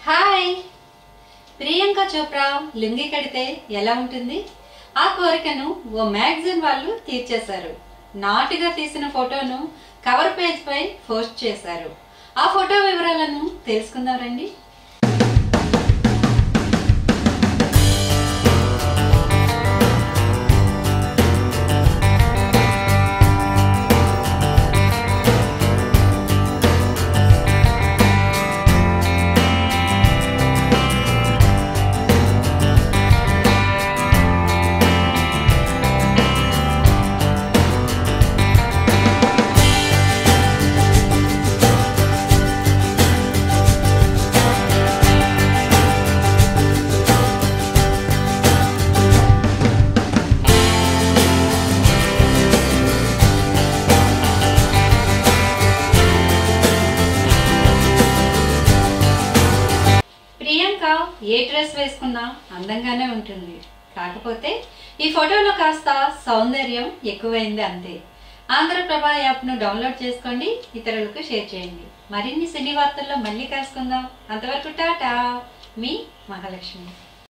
Hi, Priyanka Chopra lungi కడితే ఎలా ఉంటుంది? ఆ కోరికను ఓ మ్యాగజైన్ వాళ్ళు తీర్చేశారు. నాటుగా తీసిన ఫోటోను కవర్ పేజ్ పై పోస్ట్ చేశారు. ఆ ఫోటో వివరాలను తెలుసుకుందాం రండి. ప్రియాంక ఏ డ్రెస్ వేసుకున్నా అందంగానే ఉంటుంది. కాకపోతే ఈ ఫోటోలో కాస్త సౌందర్యం ఎక్కువైంది అంతే. ఆంధ్రప్రభ యాప్ ను డౌన్లోడ్ చేసుకోండి, ఇతరులకు షేర్ చేయండి. మరిన్ని సినీ వార్తల్లో మళ్ళీ కలుసుకుందాం. అంతవరకు టాటా, మీ మహాలక్ష్మి.